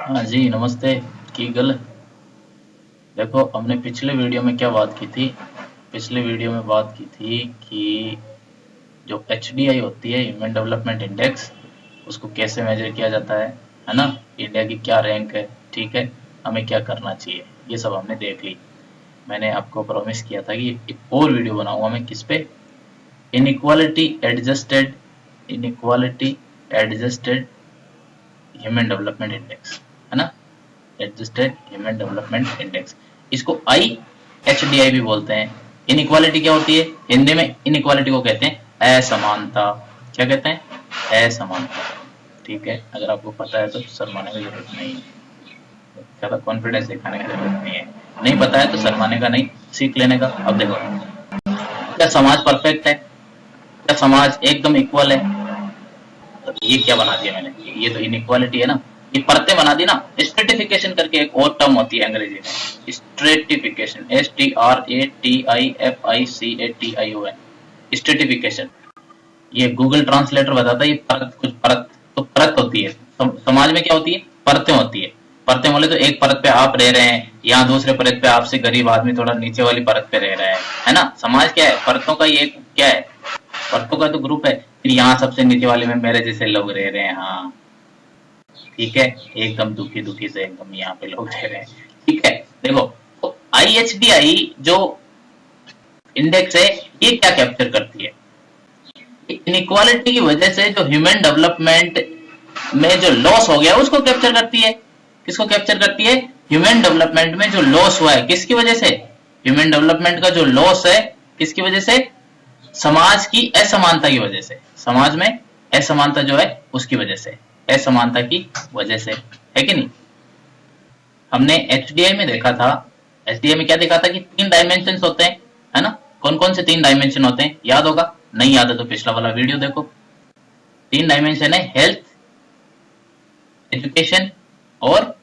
हाँ जी, नमस्ते। की गल। देखो, हमने पिछले वीडियो में क्या बात की थी। पिछले वीडियो में बात की थी कि जो एचडीआई होती है, ह्यूमन डेवलपमेंट इंडेक्स, उसको कैसे मेजर किया जाता है ना। इंडिया की क्या रैंक है, ठीक है, हमें क्या करना चाहिए, ये सब हमने देख ली। मैंने आपको प्रॉमिस किया था कि एक और वीडियो बनाऊंगा मैं किस पे, inequality adjusted, inequality adjusted human development index, है ना। एडजस्टेड ह्यूमन डेवलपमेंट इंडेक्स, इसको IHDI भी बोलते हैं। इनइक्वालिटी क्या होती है हिंदी में? इनइक्वालिटी को कहते हैं असमानता। क्या कहते हैं? असमानता। ठीक है, अगर आपको पता है तो शर्माने की जरूरत नहीं है, ज्यादा कॉन्फिडेंस दिखाने की जरूरत नहीं है। नहीं पता है तो शर्माने का नहीं, सीख लेने का। अब देखो, क्या समाज परफेक्ट है? क्या समाज एकदम इक्वल है? तो ये क्या बना दिया मैंने, ये तो इनइक्वालिटी है ना। ये परतें बना दी ना। स्ट्रेटिफिकेशन करके एक और टर्म होती है अंग्रेजी में, स्ट्रेटिफिकेशन, STRATIFICATION, स्ट्रेटिफिकेशन। ये गूगल ट्रांसलेटर बताता है, ये परत, कुछ परत, तो परत होती है। समाज में क्या होती है? परतें होती है। परतें बोले तो एक परत पे आप रह रहे हैं, यहाँ दूसरे परत पे आपसे गरीब आदमी थोड़ा नीचे वाली परत पे रह रहा है ना। समाज क्या है? परतों का ये क्या है? परतों का तो ग्रुप है। फिर यहाँ सबसे नीचे वाले में मेरे जैसे लोग रह रहे हैं, हाँ ठीक है, एकदम दुखी दुखी से एकदम यहाँ पे लोग रह रहे हैं। ठीक है, देखो, तो IHDI जो इंडेक्स है, ये क्या कैप्चर करती है? इनइक्वालिटी की वजह से जो ह्यूमन डेवलपमेंट में जो लॉस हो गया उसको कैप्चर करती है। किसको कैप्चर करती है? ह्यूमन डेवलपमेंट में जो लॉस हुआ है, किसकी वजह से? ह्यूमन डेवलपमेंट का जो लॉस है, किसकी वजह से? समाज की असमानता की वजह से। समाज में असमानता जो है उसकी वजह से, असमानता की वजह से, है कि नहीं। हमने HDI में देखा था, HDI में क्या देखा था कि 3 डायमेंशन होते हैं, है ना। कौन कौन से 3 डायमेंशन होते हैं याद होगा? नहीं याद है तो पिछला वाला वीडियो देखो। 3 डायमेंशन है, हेल्थ, एजुकेशन और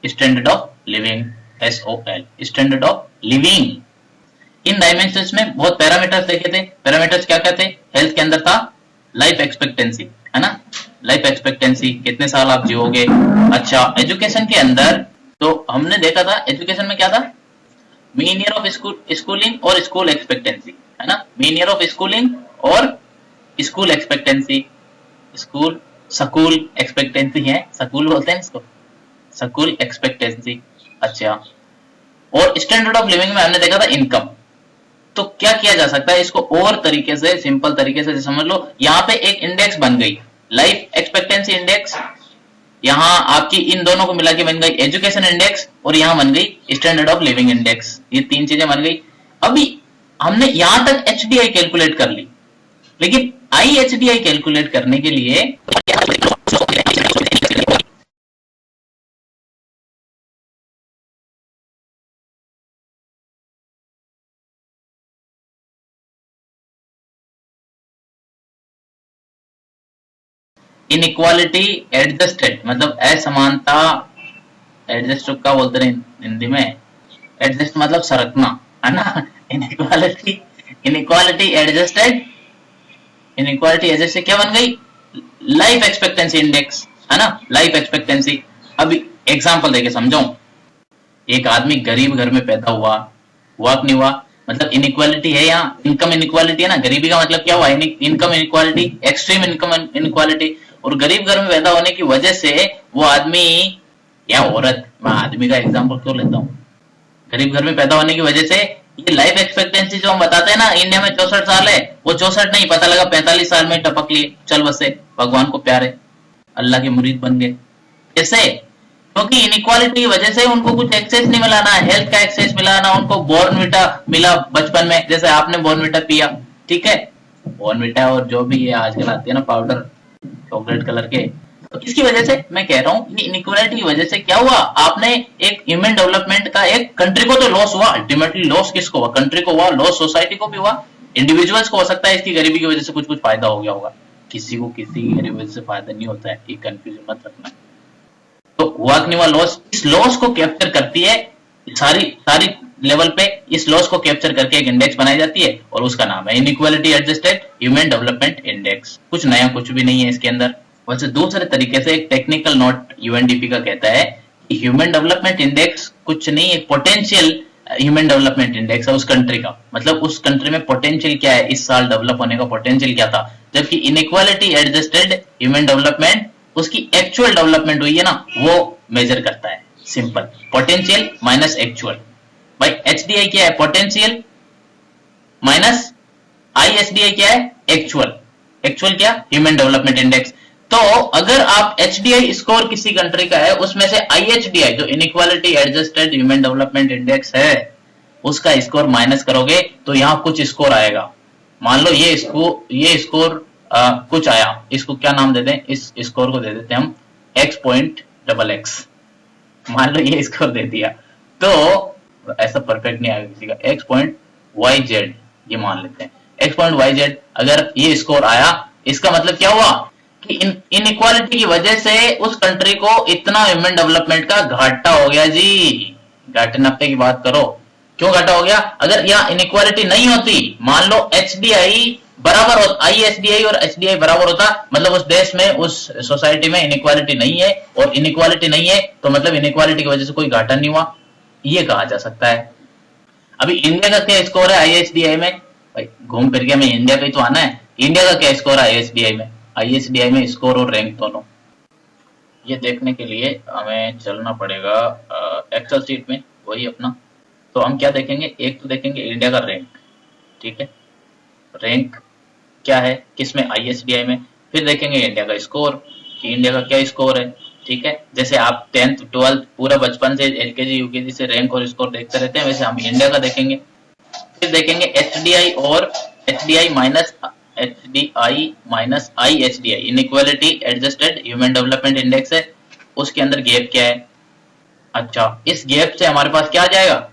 standard of living, SOL, standard of living. In dimensions में बहुत पैरामीटर्स देखे थे। पैरामीटर्स क्या क्या थे? हेल्थ के अंदर था लाइफ एक्सपेक्टेंसी, है ना। लाइफ एक्सपेक्टेंसी, कितने साल आप जियोगे। अच्छा, एजुकेशन के अंदर तो हमने देखा था, एजुकेशन में क्या था? मीन ईयर ऑफ स्कूलिंग और स्कूल एक्सपेक्टेंसी, है ना। मीन ईयर ऑफ स्कूलिंग और स्कूल एक्सपेक्टेंसी, स्कूल एक्सपेक्टेंसी है, स्कूल बोलते हैं इसको, स्कूल एक्सपेक्टेंसी। अच्छा, और स्टैंडर्ड ऑफ लिविंग में हमने देखा था इनकम। तो क्या किया जा सकता है इसको और तरीके से, सिंपल तरीके से समझ लो। यहाँ पे एक इंडेक्स बन गई, लाइफ एक्सपेक्टेंसी इंडेक्स। यहाँ आपकी इन दोनों को मिला के बन गई एजुकेशन इंडेक्स, और यहाँ बन गई स्टैंडर्ड ऑफ लिविंग इंडेक्स। ये 3 चीजें बन गई। अभी हमने यहां तक HDI कैलकुलेट कर ली, लेकिन IHDI कैलकुलेट करने के लिए इनइक्वालिटी एडजस्टेड, मतलब असमानता। एडजस्ट क्या बोलते हैं हिंदी में? एडजस्ट मतलब सरकना, है ना। Inequality, inequality adjusted, inequality adjust से क्या बन गई? लाइफ एक्सपेक्टेंसी इंडेक्स, है ना। Life expectancy. अभी एग्जांपल देके समझाऊं। एक आदमी गरीब घर में पैदा हुआ, हुआ कि नहीं हुआ? मतलब इनइक्वालिटी है यहाँ, इनकम इनइक्वालिटी है ना। गरीबी का मतलब क्या हुआ? Income inequality, extreme income inequality. और गरीब घर में पैदा होने की वजह से वो आदमी या औरत, मैं आदमी का एग्जांपल क्यों लेता हूँ, गरीब घर में पैदा होने की वजह से ये लाइफ एक्सपेक्टेंसी जो हम बताते हैं ना, इंडिया में 64 साल है, वो 64 नहीं, पता लगा 45 साल में टपक लिए, चल बसे, भगवान को प्यारे, अल्लाह के मुरीद बन गए। कैसे? क्योंकि इनइक्वालिटी की वजह से उनको कुछ एक्सेस नहीं मिला ना, हेल्थ का एक्सेस मिला ना, उनको बॉर्नविटा मिला बचपन में, जैसे आपने बॉर्नविटा पिया, ठीक है। बॉर्नविटा और जो भी ये आजकल आती है ना पाउडर, चॉकलेट कलर के। तो इसकी वजह से मैं कह रहा हूँ, इनइक्वालिटी की वजह से क्या हुआ? आपने एक ह्यूमन डेवलपमेंट का, एक कंट्री को तो लॉस हुआ, अल्टीमेटली लॉस किसको हुआ? कंट्री को हुआ, लॉस सोसाइटी को भी हुआ, इंडिविजुअल्स को हो सकता है इसकी गरीबी की वजह से कुछ कुछ फायदा हो गया होगा, किसी को किसी की गरीबी वजह से फायदा नहीं होता है, ये कंफ्यूजन मत रखना। तो हुआ कि नहीं हुआ लॉस? इस लॉस को कैप्चर करती है सारी सारी लेवल पे, इस लॉस को कैप्चर करके एक इंडेक्स बनाई जाती है, और उसका नाम है inequality adjusted human development index. कुछ नया कुछ भी नहीं है इसके अंदर, वैसे दूसरे तरीके से एक टेक्निकल नोट यूएनडीपी का कहता है कि ह्यूमन डेवलपमेंट इंडेक्स कुछ नहीं, एक पोटेंशियल ह्यूमन डेवलपमेंट इंडेक्स है उस कंट्री का, मतलब उस कंट्री में पोटेंशियल क्या है, इस साल डेवलप होने का पोटेंशियल क्या था। जबकि इनइक्वालिटी एडजस्टेड ह्यूमन डेवलपमेंट उसकी एक्चुअल डेवलपमेंट हुई है ना, वो मेजर करता है। Simple, potential minus actual. भाई एचडीआई क्या है, पोटेंशियल माइनस आईएसडीआई क्या है, एक्चुअल। एक्चुअल क्या, ह्यूमन डेवलपमेंट इंडेक्स। तो अगर आप एचडीआई स्कोर किसी कंट्री का है, उसमें से आईएचडीआई जो inequality adjusted human development index है उसका स्कोर माइनस करोगे तो यहां कुछ स्कोर आएगा। मान लो ये स्कोर कुछ आया, इसको क्या नाम दे दें, इस स्कोर को दे देते हैं हम x.xx। मान लो ये स्कोर दे दिया, तो ऐसा परफेक्ट नहीं आएगा किसी का, x.yz ये मान लेते हैं, x.yz अगर ये स्कोर आया, इसका मतलब क्या हुआ कि इनइक्वालिटी की वजह से उस कंट्री को इतना ह्यूमन डेवलपमेंट का घाटा हो गया जी। घाटे नफ्ते की बात करो, क्यों घाटा हो गया, अगर यहाँ इनइक्वालिटी नहीं होती, मान लो एचडीआई बराबर होता, आईएसडीआई और एचडीआई बराबर होता, मतलब उस देश में उस सोसाइटी में इनइक्वालिटी नहीं है, और इनइक्वालिटी नहीं है तो मतलब इनइक्वालिटी की वजह से कोई घाटा नहीं हुआ, ये कहा जा सकता है। अभी इंडिया का क्या स्कोर है आईएसडीआई में, भाई घूम फिर के हमें इंडिया पे तो आना है, इंडिया का क्या स्कोर है आईएसडीआई में। आईएसडीआई में स्कोर और रैंक दोनों, ये देखने के लिए हमें चलना पड़ेगा एक्सेल शीट में, वही अपना। तो हम क्या देखेंगे, एक तो देखेंगे इंडिया का रैंक, ठीक है, रैंक क्या है किसमें, आईएसडीआई में। फिर देखेंगे इंडिया का स्कोर कि इंडिया का क्या स्कोर है, ठीक है। जैसे आप 10th 12th पूरा बचपन से एलकेजी यूकेजी से रैंक और स्कोर देखते रहते हैं, वैसे हम इंडिया का देखेंगे। फिर देखेंगे एचडीआई और HDI minus IHDI, inequality adjusted human development index है, उसके अंदर गैप क्या है। अच्छा, इस गैप से हमारे पास क्या आ जाएगा,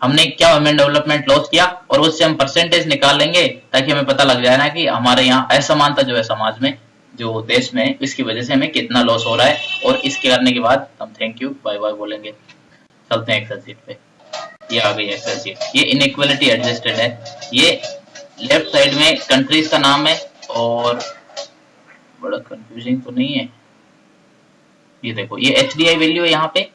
हमने क्या ह्यूमन डेवलपमेंट लॉस किया, और उससे हम परसेंटेज निकाल लेंगे ताकि हमें पता लग जाए ना कि हमारे यहाँ असमानता जो है समाज में, जो देश में, इसकी वजह से हमें कितना लॉस हो रहा है। और इसके करने के बाद हम थैंक यू बाय बाय बोलेंगे। चलते हैं एक्सेल शीट पे, ये आ गई एक्सेल शीट, ये इनइक्वालिटी एडजस्टेड है, ये लेफ्ट साइड में कंट्रीज का नाम है, और बड़ा कंफ्यूजिंग तो नहीं है, ये देखो ये एचडीआई वैल्यू है यहाँ पे,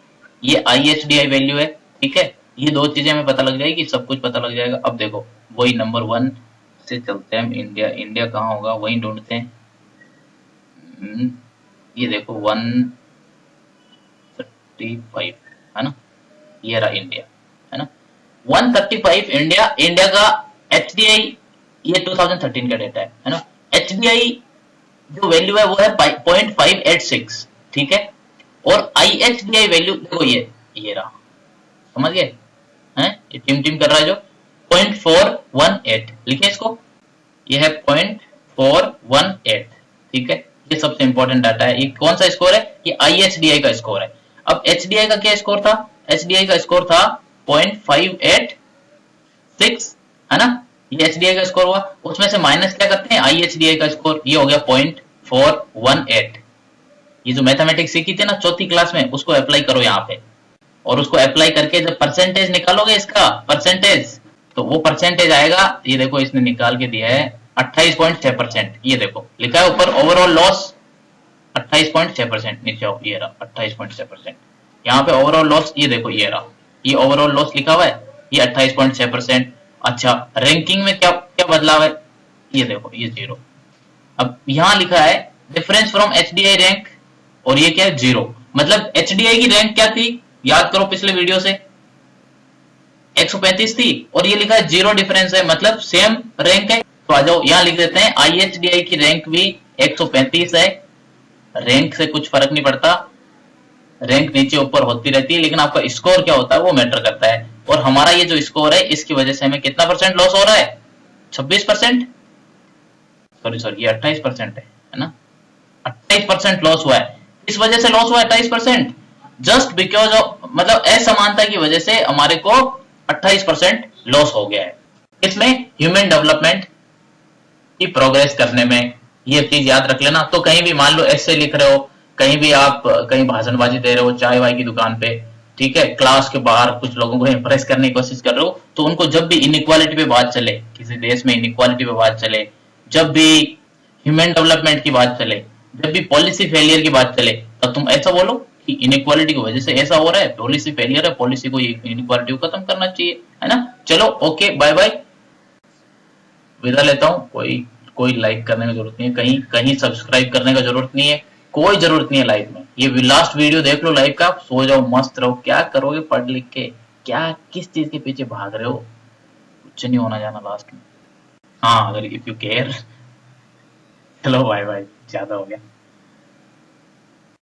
ये आईएचडीआई वैल्यू है, ठीक है। ये दो चीजें हमें पता लग जाएगी, सब कुछ पता लग जाएगा। अब देखो वही नंबर 1 से चलते हैं हम, इंडिया कहाँ होगा वही ढूंढते हैं। ये देखो 135 है ना, ये रहा इंडिया, है ना 135 इंडिया का एचडीआई, ये 2013 का डेटा है ना। एचडीआई जो वैल्यू है वो है 0.586, ठीक है। और आईएचडीआई वैल्यू देखो ये रहा, समझ गए हैं, ये टिम कर रहा है जो 0.418 लिखे इसको, ये है 0.418, ठीक है। ये सबसे इंपॉर्टेंट डाटा है। ये कौन सा स्कोर है, ये आईएचडीआई का स्कोर है। अब एचडीआई का क्या स्कोर था, एचडीआई का स्कोर था 0.586, है ना, ये एचडीआई का स्कोर हुआ, उसमें से माइनस क्या करते हैं, आईएचडीआई का स्कोर, ये हो गया 0.418। ये जो मैथमेटिक्स सीखी थी ना चौथी क्लास में, उसको अप्लाई करो यहाँ पे, और उसको अप्लाई करके जब परसेंटेज निकालोगे इसका परसेंटेज, तो वो परसेंटेज आएगा, ये देखो इसने निकाल के दिया है 28.6%, ये देखो लिखा है ऊपर ओवरऑल लॉस 28.6%, नीचे आओ, ये रहा 28.6%, यहाँ पे ओवरऑल लॉस, ये देखो ये रहा, ये ओवरऑल लॉस लिखा हुआ है, ये 28.6%। अच्छा, रैंकिंग में क्या क्या बदलाव है, ये देखो ये 0। अब यहाँ लिखा है डिफरेंस फ्रॉम एचडीआई रैंक, और ये क्या है 0, मतलब एचडीआई की रैंक क्या थी, याद करो पिछले वीडियो से 135 थी, और ये लिखा है 0 डिफरेंस है, मतलब सेम रैंक है। तो आ जाओ यहाँ लिख देते हैं आईएचडीआई की रैंक भी 135 है, रैंक से कुछ फर्क नहीं पड़ता, रैंक नीचे ऊपर होती रहती है, लेकिन आपका स्कोर क्या होता है वो मैटर करता है। और हमारा ये जो स्कोर है इसकी वजह से हमें कितना परसेंट लॉस हो रहा है, 26%, सॉरी ये 28% है ना, 28% लॉस हुआ है। इस वजह से लॉस हुआ है 28%, जस्ट बिकॉज ऑफ, मतलब असमानता की वजह से हमारे को 28% लॉस हो गया है। इसमें ह्यूमन डेवलपमेंट की प्रोग्रेस करने में, ये चीज याद रख लेना। तो कहीं भी मान लो ऐसे लिख रहे हो, कहीं भी आप कहीं भाषणबाजी दे रहे हो चाय वाय की दुकान पे, ठीक है, क्लास के बाहर कुछ लोगों को इंप्रेस करने की कोशिश कर रहे हो, तो उनको जब भी इनइक्वालिटी पे बात चले, किसी देश में इनइक्वालिटी पे बात चले, जब भी ह्यूमन डेवलपमेंट की बात चले, जब भी पॉलिसी फेलियर की बात चले तब तुम ऐसा बोलो कि इनइक्वालिटी की वजह से ऐसा हो रहा है, पॉलिसी फेलियर है, पॉलिसी को इनइक्वालिटी को खत्म करना चाहिए, है ना। चलो ओके, बाय बाय, विदा लेता हूँ। कोई कोई लाइक करने की जरूरत नहीं है, कहीं कहीं सब्सक्राइब करने का जरूरत नहीं है, कोई जरूरत नहीं है लाइफ में। ये लास्ट वीडियो देख लो लाइव का, सो जाओ, मस्त रहो। क्या करोगे पढ़ लिख के? क्या किस चीज के पीछे भाग रहे हो? कुछ नहीं होना जाना लास्ट में। हाँ, अगर इफ यू केयर। चलो बाय बाय, ज्यादा हो गया।